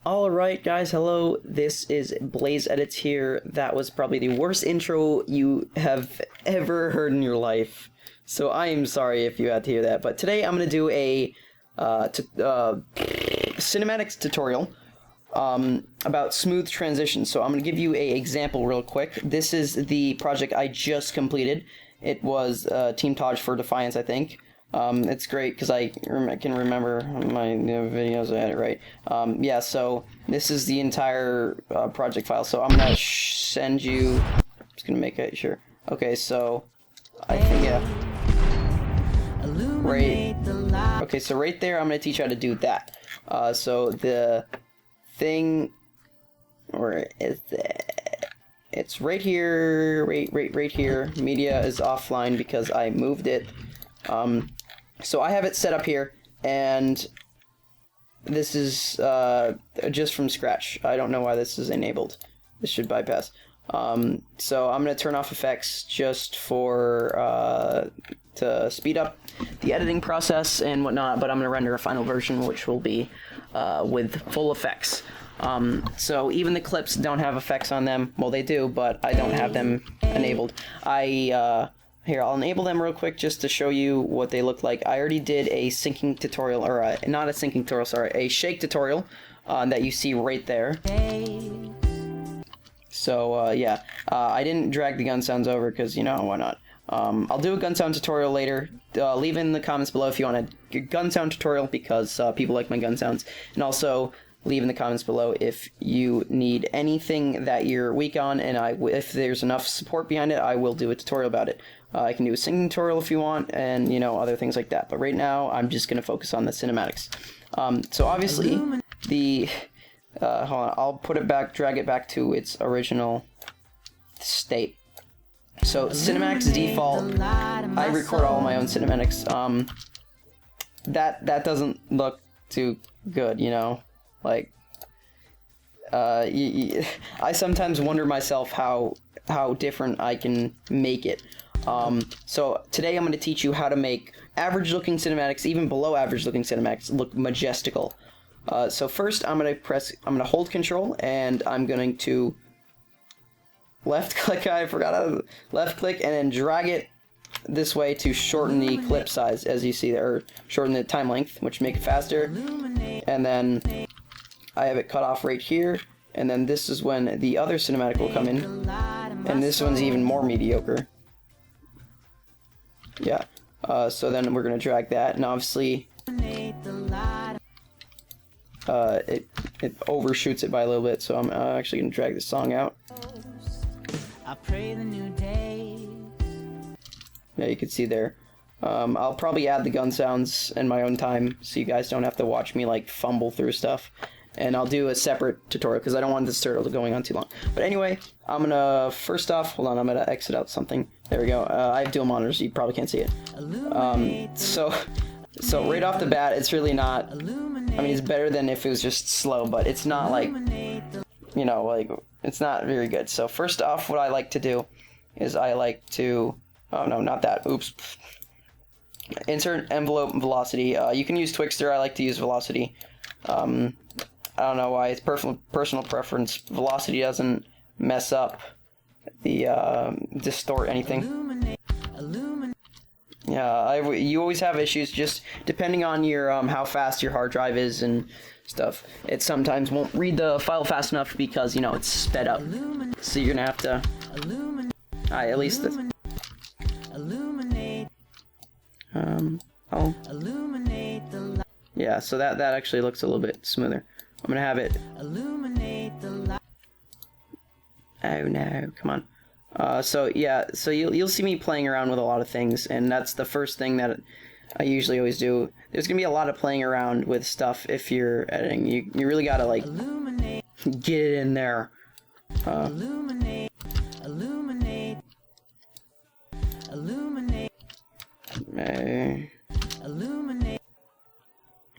Alright guys, hello, this is BlazeEdits here. That was probably the worst intro you have ever heard in your life. So I am sorry if you had to hear that, but today I'm going to do a cinematics tutorial about smooth transitions. So I'm going to give you an example real quick. This is the project I just completed. It was Team Taj for Defiance, I think. It's great because I can remember my videos I had it right. Yeah, so this is the entire project file. So I'm gonna send you. I'm just gonna make it sure. Okay, so I think right. Okay, so right there, I'm gonna teach you how to do that. So the thing, where is it? It's right here. Right here. Media is offline because I moved it. So I have it set up here, and this is just from scratch. I don't know why this is enabled. This should bypass. So I'm going to turn off effects just for to speed up the editing process and whatnot, but I'm going to render a final version which will be with full effects. So even the clips don't have effects on them. Well, they do, but I don't have them enabled. Here, I'll enable them real quick just to show you what they look like. I already did a syncing tutorial, or not a syncing tutorial, sorry, a shake tutorial that you see right there. So, yeah, I didn't drag the gun sounds over because, you know, why not? I'll do a gun sound tutorial later. Leave in the comments below if you want a gun sound tutorial because people like my gun sounds. And also, leave in the comments below if you need anything that you're weak on, and if there's enough support behind it, I will do a tutorial about it. I can do a singing tutorial if you want, and, you know, other things like that. But right now, I'm just going to focus on the cinematics. So obviously, hold on, I'll put it back, drag it back to its original state. So cinematics default, I record all my own cinematics. That doesn't look too good, you know? Like, I sometimes wonder myself how different I can make it. So today I'm going to teach you how to make average looking cinematics, even below average looking cinematics, look majestical. So first I'm going to hold Control, and I'm going to left click, left click, and then drag it this way to shorten the clip size, as you see there, or shorten the time length, which make it faster. And then I have it cut off right here, and then this is when the other cinematic will come in, and this one's even more mediocre. Yeah, so then we're going to drag that, and obviously it overshoots it by a little bit, so I'm actually going to drag the song out. Yeah, you can see there. I'll probably add the gun sounds in my own time, so you guys don't have to watch me like fumble through stuff. And I'll do a separate tutorial because I don't want this tutorial going on too long. But anyway, I'm gonna first off, hold on, I'm gonna exit out something. There we go. I have dual monitors. You probably can't see it. So right off the bat, it's really not. I mean, it's better than if it was just slow, but it's not like, you know, like it's not very good. So first off, what I like to do is I like to. Oh no, not that. Oops. Insert envelope velocity. You can use Twixtor. I like to use velocity. I don't know why. It's personal preference. Velocity doesn't mess up the distort anything. Yeah, you always have issues just depending on your how fast your hard drive is and stuff. It sometimes won't read the file fast enough because, you know, it's sped up. So you're gonna have to. At least the. Yeah, so that actually looks a little bit smoother. I'm gonna have it. Oh no, come on. So yeah, so you'll see me playing around with a lot of things, and that's the first thing that I usually always do. There's gonna be a lot of playing around with stuff if you're editing. You really gotta like get it in there.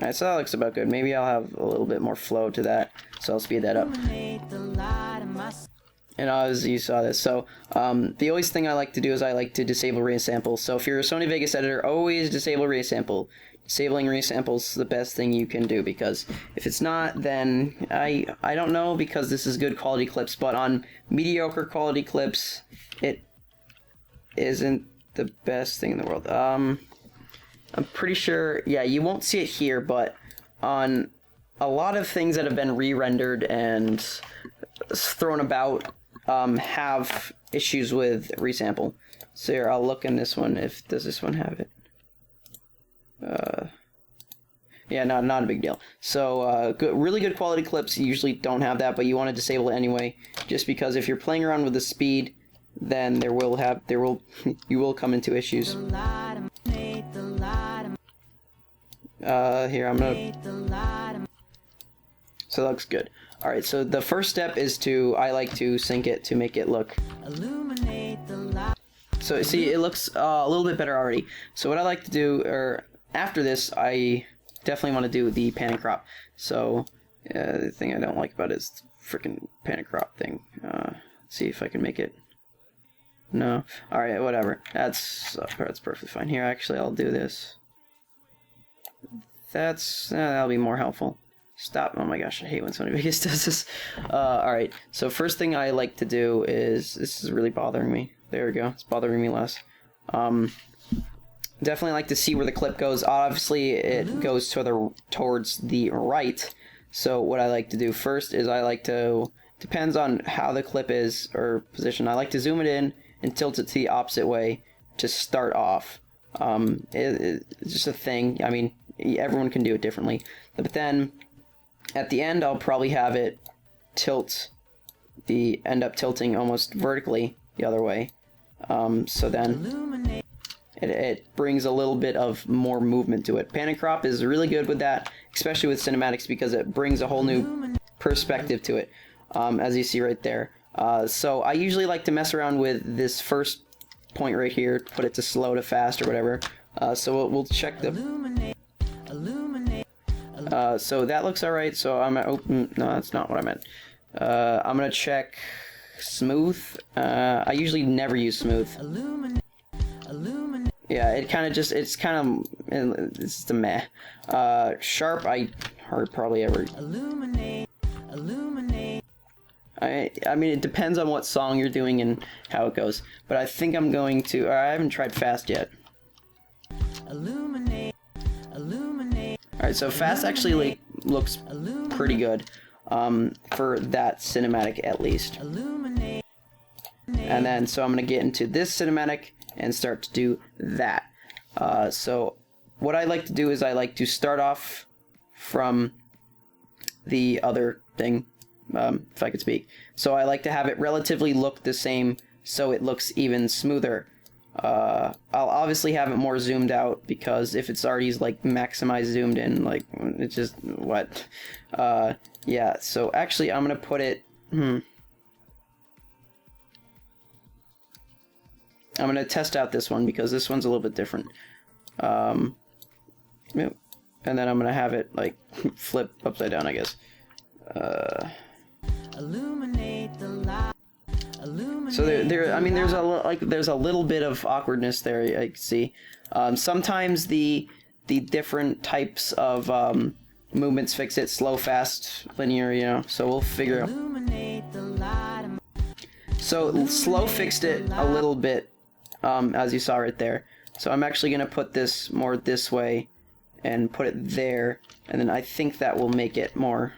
Alright, so that looks about good. Maybe I'll have a little bit more flow to that, so I'll speed that up. And as you saw this, so the always thing I like to do is I like to disable resample. So if you're a Sony Vegas editor, always disable resample. disabling resamples the best thing you can do, because if it's not, then I don't know, because this is good quality clips, but on mediocre quality clips it isn't the best thing in the world. I'm pretty sure, yeah, you won't see it here, but on a lot of things that have been re-rendered and thrown about have issues with resample. So here, I'll look in this one. Does this one have it? Yeah, not a big deal. So really good quality clips usually don't have that, but you want to disable it anyway, just because if you're playing around with the speed, then you will come into issues. Here, I'm gonna. So that looks good. All right, so the first step is I like to sync it to make it look. So see, it looks a little bit better already. So what I like to do, or after this, I definitely want to do the pan and crop. So the thing I don't like about it is the freaking pan and crop thing. Let's see if I can make it. No. All right, whatever. That's perfectly fine. Here, actually, I'll do this. That'll be more helpful. Stop. Oh my gosh, I hate when somebody does this. Alright, so first thing I like to do is, this is really bothering me. There we go, it's bothering me less. Definitely like to see where the clip goes. Obviously, it goes towards the right. So what I like to do first is depends on how the clip is or position. I like to zoom it in and tilt it to the opposite way to start off. It's just a thing. I mean, everyone can do it differently. But then at the end, I'll probably have it end up tilting almost vertically the other way. So then it brings a little bit of more movement to it. Pan and crop is really good with that, especially with cinematics, because it brings a whole new perspective to it, as you see right there. So I usually like to mess around with this first point right here, put it to slow to fast or whatever. So we'll check the. So that looks alright, so I'm gonna open. No, that's not what I meant. I'm gonna check smooth. I usually never use smooth. Yeah, it's just a meh. Sharp, I hardly ever. I mean, it depends on what song you're doing and how it goes. But I think I'm going to. I haven't tried fast yet. Alright, so fast actually looks pretty good, for that cinematic at least. And then, so I'm going to get into this cinematic and start to do that. So what I like to do is I like to start off from the other thing, if I could speak. So I like to have it relatively look the same so it looks even smoother. I'll obviously have it more zoomed out, because if it's already like maximized zoomed in, like it's just what. Yeah, so actually I'm gonna put it. I'm gonna test out this one, because this one's a little bit different. And then I'm gonna have it like flip upside down, I guess. So I mean, there's a little bit of awkwardness there. I can see. Sometimes the different types of movements fix it: slow, fast, linear. You know. So we'll figure out. So slow fixed it a little bit, as you saw right there. So I'm actually gonna put this more this way, and put it there, and then I think that will make it more.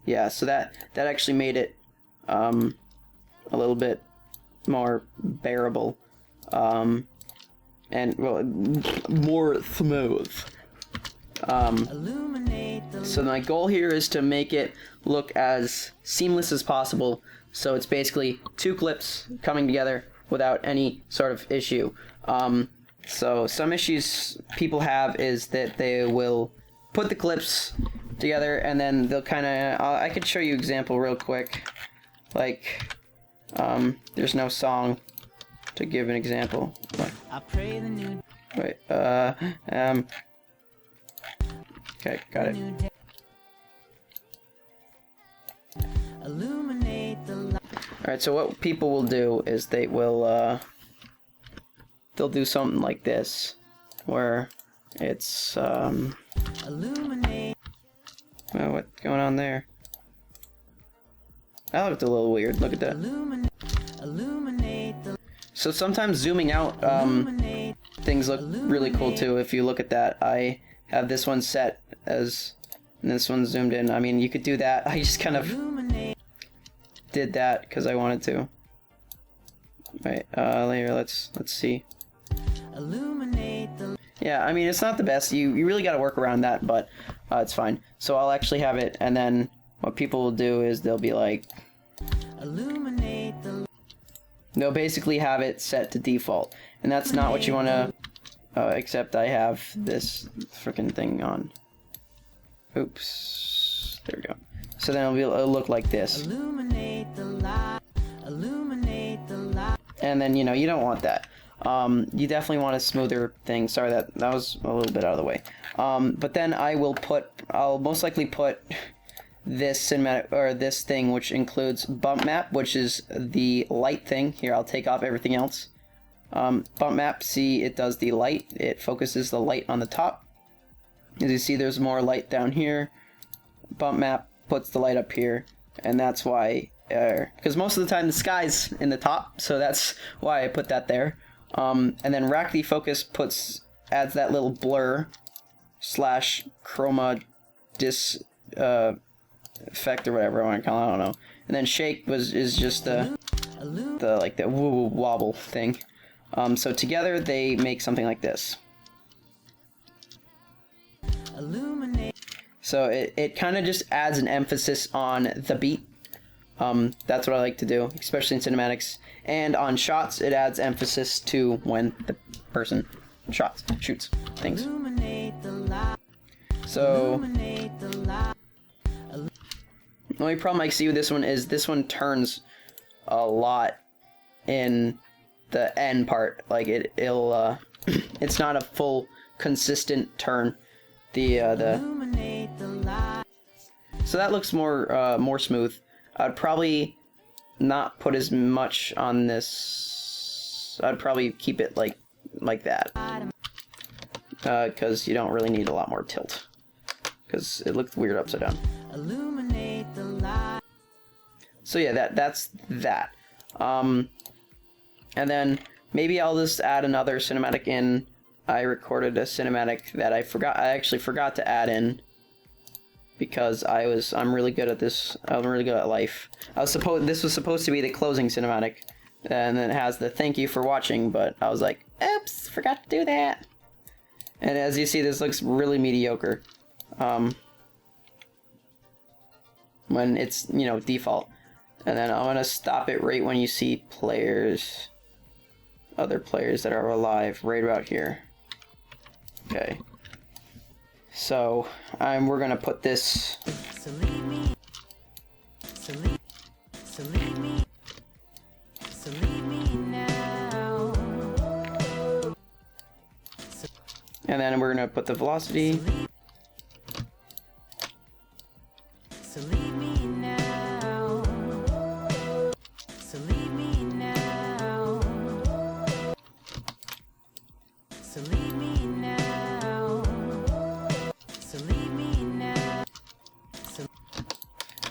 Yeah, so that actually made it a little bit more bearable, and well, more smooth. So my goal here is to make it look as seamless as possible. So it's basically two clips coming together without any sort of issue. So some issues people have is that they will put the clips together and then they'll kind of. I could show you an example real quick. Like, there's no song to give an example. Wait, okay, got it. Alright, so what people will do is they'll they'll do something like this, where it's Illuminate. oh, what's going on there? That looked a little weird. Look at that. Illuminate the So sometimes zooming out things look really cool too. If you look at that, I have this one set as, and this one zoomed in. I mean, you could do that. I just kind of did that because I wanted to. Right, later, let's see. illuminate the Yeah, I mean, it's not the best. You really got to work around that, but it's fine. So I'll actually have it, and then what people will do is they'll be like, illuminate the they'll basically have it set to default, and that's not what you want to. Except I have this freaking thing on. Oops. There we go. So then it'll look like this. illuminate the light. Illuminate the light. And then, you know, you don't want that. You definitely want a smoother thing. Sorry, that was a little bit out of the way. But then I'll most likely put this cinematic, or this thing, which includes bump map, which is the light thing. Here, I'll take off everything else. Bump map, see, it does the light. It focuses the light on the top. As you see, there's more light down here. Bump map puts the light up here, and that's why, because most of the time the sky's in the top, so that's why I put that there. And then rack defocus adds that little blur slash chroma dis effect or whatever I want to call it, I don't know. And then shake is just the like the woo wobble thing. So together they make something like this. Illuminate. So it kind of just adds an emphasis on the beat. That's what I like to do, especially in cinematics. And on shots, it adds emphasis to when the person shoots things. Illuminate the light. So Illuminate the light. the only problem I see with this one is this one turns a lot in the end part. Like it'll it's not a full consistent turn. Illuminate the light. So that looks more smooth. I'd probably not put as much on this. I'd probably keep it like that, because you don't really need a lot more tilt, because it looked weird upside down. Illuminate the light. So yeah, that's that. And then maybe I'll just add another cinematic in. I recorded a cinematic that I actually forgot to add in, because I'm really good at this. I'm really good at life. This was supposed to be the closing cinematic, and then it has the thank you for watching, but I was like, oops, forgot to do that. And as you see, this looks really mediocre. When it's, you know, default. And then I'm gonna stop it right when you see other players that are alive, right about here. Okay. So we're gonna put this. So leave me. So leave me. So leave me now. And then we're gonna put the velocity. So leave me now. So leave me now. So leave me now. So leave me now.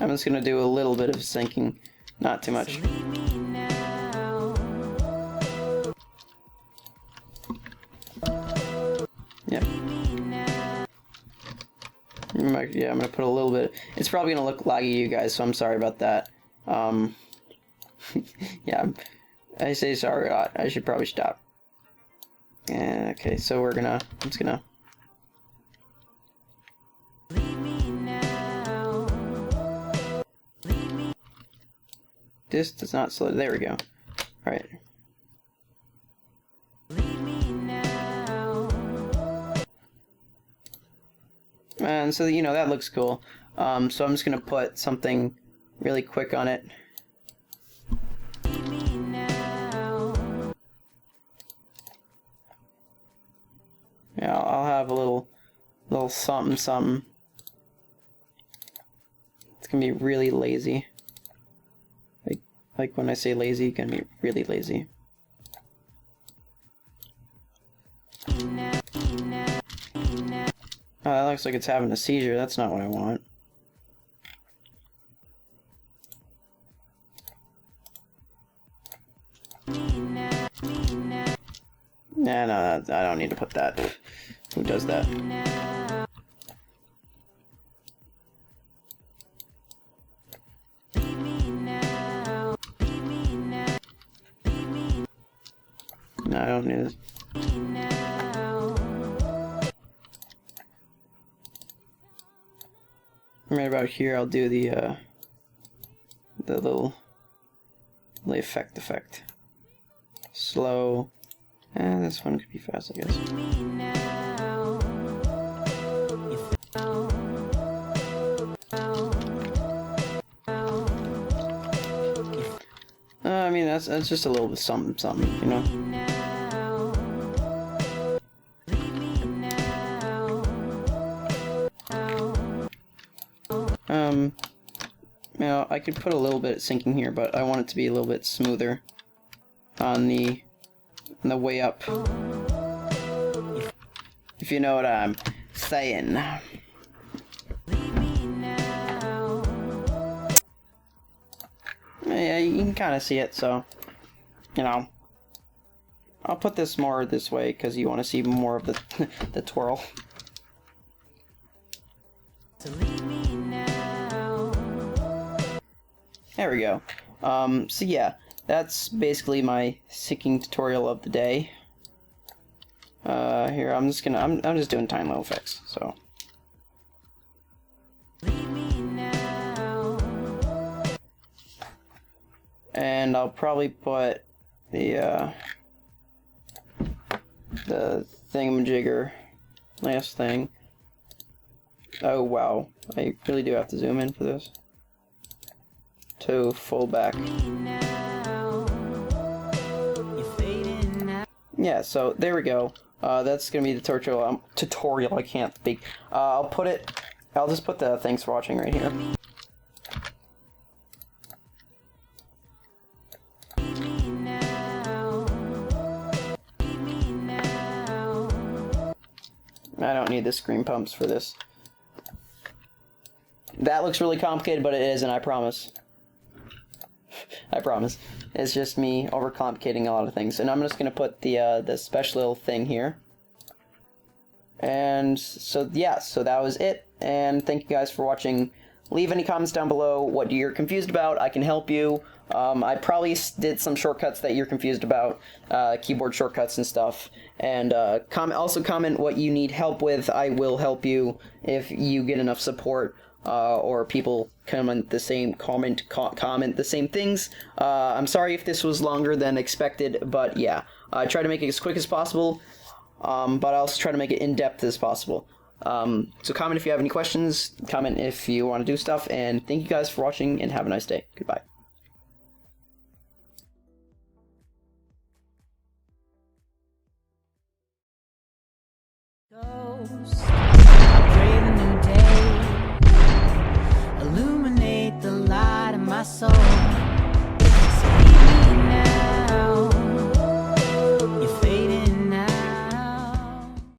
I'm just gonna do a little bit of syncing, not too much. So leave me now. Yep. Yeah, I'm gonna put a little bit. It's probably gonna look laggy to you guys, so I'm sorry about that. Yeah, I say sorry a lot. I should probably stop. Okay, so I'm just gonna. Leave me now. Leave me. This does not slow. There we go. All right. Leave me now. And so, you know, that looks cool. So I'm just gonna put something really quick on it. Leave me now. Yeah, I'll have a little something. It's gonna be really lazy. Like when I say lazy, it's gonna be really lazy. looks like it's having a seizure. That's not what I want. Nah, no, I don't need to put that. Who does that? No, I don't need this. Right about here, I'll do the little effect. Slow. This one could be fast, I guess. I mean, that's just a little bit something, you know. You know, I could put a little bit of syncing here, but I want it to be a little bit smoother on the way up. If you know what I'm saying. Yeah, you can kind of see it, so, you know. I'll put this more this way because you want to see more of the, the twirl. There we go. So yeah, that's basically my syncing tutorial of the day. Here, I'm just doing tiny little effects, so. And I'll probably put the thingamajigger last thing. Oh wow, I really do have to zoom in for this. To full back. Yeah, so there we go. That's gonna be the tutorial. I can't speak. I'll just put the thanks for watching right here. I don't need the screen pumps for this. That looks really complicated, but it isn't, I promise. I promise. It's just me overcomplicating a lot of things. And I'm just going to put the special little thing here. And so, yeah, so that was it. And thank you guys for watching. Leave any comments down below what you're confused about. I can help you. I probably did some shortcuts that you're confused about, keyboard shortcuts and stuff. And also comment what you need help with. I will help you if you get enough support. Or people comment the same things. I'm sorry if this was longer than expected, but yeah, I try to make it as quick as possible, but I also try to make it in-depth as possible. So comment if you have any questions, comment if you want to do stuff, and thank you guys for watching, and have a nice day. Goodbye. Illuminate the light in my soul.